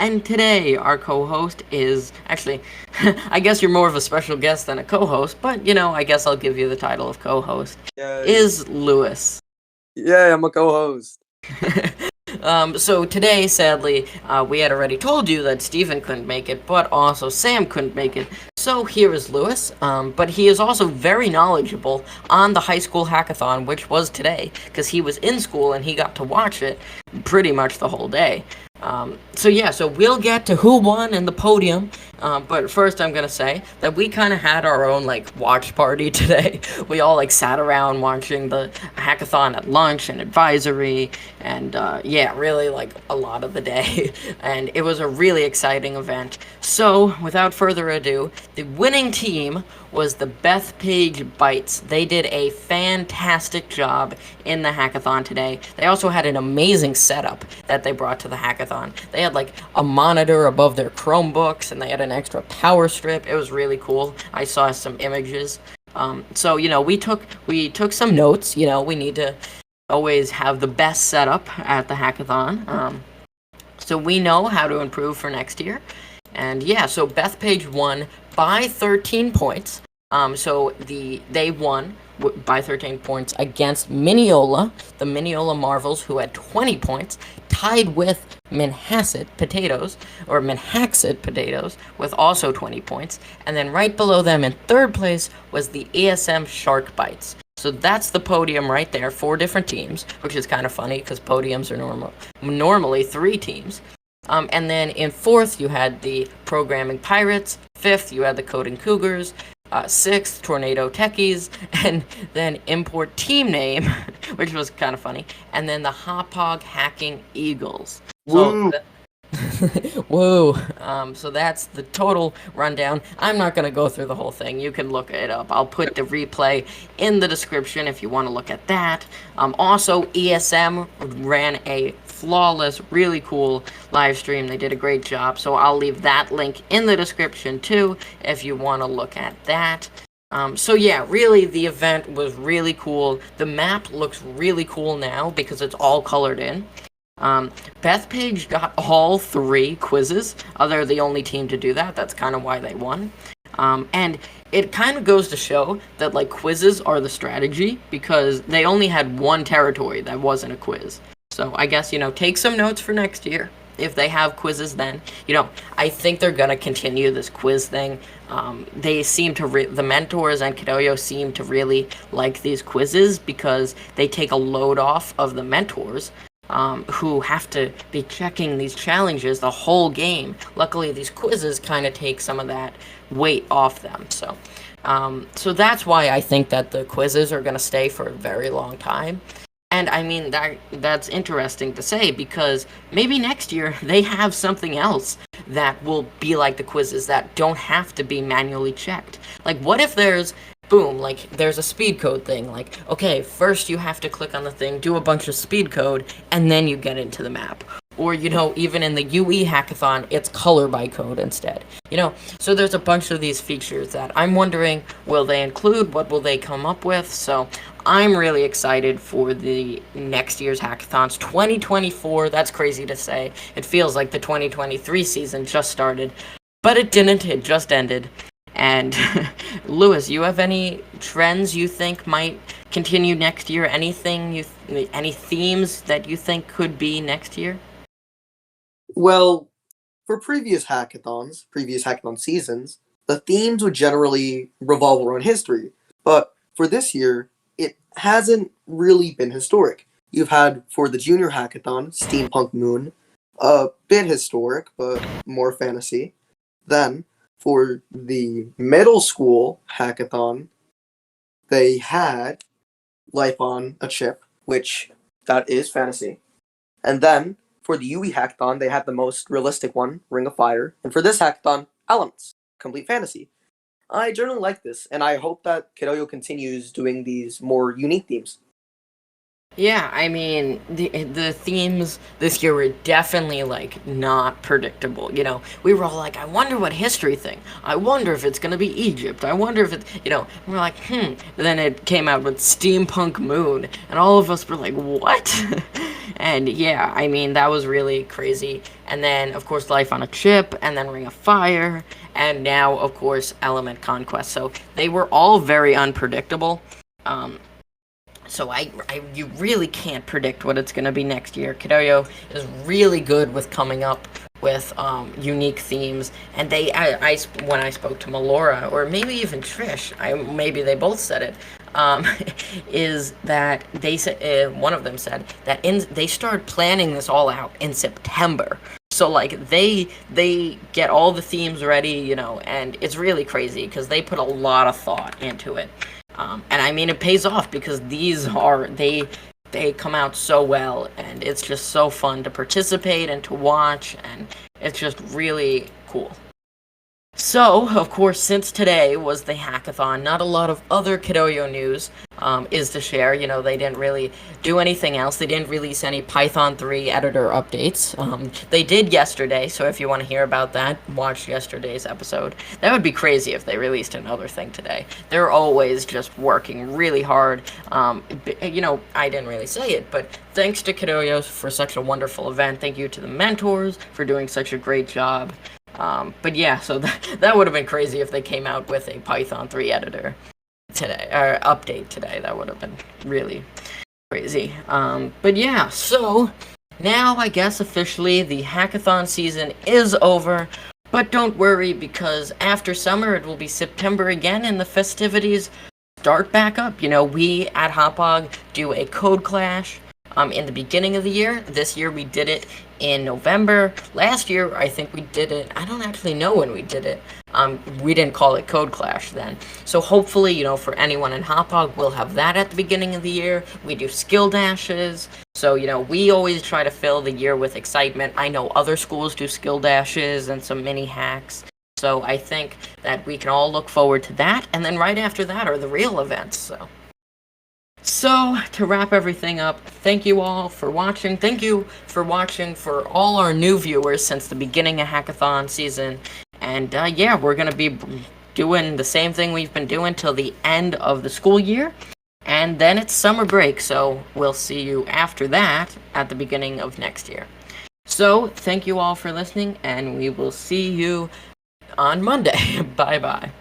And today, our co host is actually, I guess you're more of a special guest than a co host, but I guess I'll give you the title of co host, Yay. is Lewis. Yay, I'm a co-host. So today, sadly, we had already told you that Steven couldn't make it, but also Sam couldn't make it. So here is Lewis, but he is also very knowledgeable on the high school hackathon, which was today, because he was in school and he got to watch it pretty much the whole day. So we'll get to who won and the podium. But first, I'm gonna say that we kind of had our own watch party today. We all sat around watching the hackathon at lunch and advisory, and really a lot of the day. And it was a really exciting event. So without further ado, the winning team was the Bethpage Bites. They did a fantastic job in the hackathon today. They also had an amazing setup that they brought to the hackathon. They had a monitor above their Chromebooks, and they had an extra power strip. It was really cool. I saw some images. We took some notes. We need to always have the best setup at the hackathon. So we know how to improve for next year. And so Bethpage won by 13 points. They won by 13 points against Mineola, the Mineola Marvels, who had 20 points, tied with Manhasset Potatoes, with also 20 points. And then right below them in third place was the ASM Shark Bites. So that's the podium right there, 4 different teams, which is kind of funny because podiums are normally 3 teams. And then in fourth, you had the Programming Pirates. Fifth, you had the Coding Cougars. Sixth, Tornado Techies. And then import team name, which was kind of funny. And then the Hopog Hacking Eagles. Woo! Woo. So that's the total rundown. I'm not going to go through the whole thing. You can look it up. I'll put the replay in the description if you want to look at that. Also, ESM ran a flawless, really cool live stream. They did a great job. So I'll leave that link in the description too if you want to look at that. Really the event was really cool. The map looks really cool now because it's all colored in. Bethpage got all 3 quizzes. They're the only team to do that. That's kind of why they won. And it kind of goes to show that quizzes are the strategy because they only had 1 territory that wasn't a quiz. So I guess, take some notes for next year. If they have quizzes then, I think they're going to continue this quiz thing. They seem to, the mentors and KidOYO seem to really like these quizzes because they take a load off of the mentors. Who have to be checking these challenges the whole game. Luckily, these quizzes kind of take some of that weight off them. So that's why I think that the quizzes are going to stay for a very long time. And I mean, that's interesting to say because maybe next year they have something else that will be like the quizzes that don't have to be manually checked. What if there's there's a speed code thing. Okay, first you have to click on the thing, do a bunch of speed code, and then you get into the map. Or, even in the UE hackathon, it's color by code instead. So there's a bunch of these features that I'm wondering, will they include? What will they come up with? So I'm really excited for the next year's hackathons. 2024, that's crazy to say. It feels like the 2023 season just started. But it didn't, it just ended. And Lewis, you have any trends you think might continue next year? Any themes that you think could be next year? Well, for previous hackathon seasons, the themes would generally revolve around history. But for this year, it hasn't really been historic. You've had, for the junior hackathon, Steampunk Moon, a bit historic, but more fantasy. Then, for the middle school hackathon, they had Life on a Chip, which that is fantasy. And then for the UE hackathon, they had the most realistic one, Ring of Fire. And for this hackathon, Elements, complete fantasy. I generally like this, and I hope that KidOYO continues doing these more unique themes. Yeah, I mean, the themes this year were definitely, not predictable, We were all like, I wonder what history thing. I wonder if it's going to be Egypt. I wonder if it's, we're like, And then it came out with Steampunk Moon, and all of us were like, what? And yeah, I mean, that was really crazy. And then, of course, Life on a Chip, and then Ring of Fire, and now, of course, Element Conquest. So they were all very unpredictable. Um, so you really can't predict what it's going to be next year. KidOYO is really good with coming up with unique themes, and when I spoke to Melora, or maybe even Trish, maybe they both said it, um, is that they said one of them said that they start planning this all out in September. So like they get all the themes ready, and it's really crazy because they put a lot of thought into it. And I mean, it pays off because they come out so well, and it's just so fun to participate and to watch, and it's just really cool. So, of course, since today was the hackathon, not a lot of other KidOYO news is to share. They didn't really do anything else. They didn't release any Python 3 editor updates. They did yesterday, so if you want to hear about that, watch yesterday's episode. That would be crazy if they released another thing today. They're always just working really hard. I didn't really say it, but thanks to KidOYO for such a wonderful event. Thank you to the mentors for doing such a great job. But yeah, so that would have been crazy if they came out with a Python 3 editor today, or update today. That would have been really crazy. But yeah, so now I guess officially the hackathon season is over. But don't worry, because after summer it will be September again and the festivities start back up. We at Hopog do a code clash in the beginning of the year. This year we did it in November. Last year I think we did it, I don't actually know when we did it. We didn't call it Code Clash then. So hopefully, for anyone in Hopog, we'll have that at the beginning of the year. We do skill dashes. So, we always try to fill the year with excitement. I know other schools do skill dashes and some mini hacks. So I think that we can all look forward to that. And then right after that are the real events. So, to wrap everything up, thank you all for watching. Thank you for watching for all our new viewers since the beginning of Hackathon season. And yeah, we're going to be doing the same thing we've been doing till the end of the school year. And then it's summer break, so we'll see you after that at the beginning of next year. So, thank you all for listening, and we will see you on Monday. Bye-bye.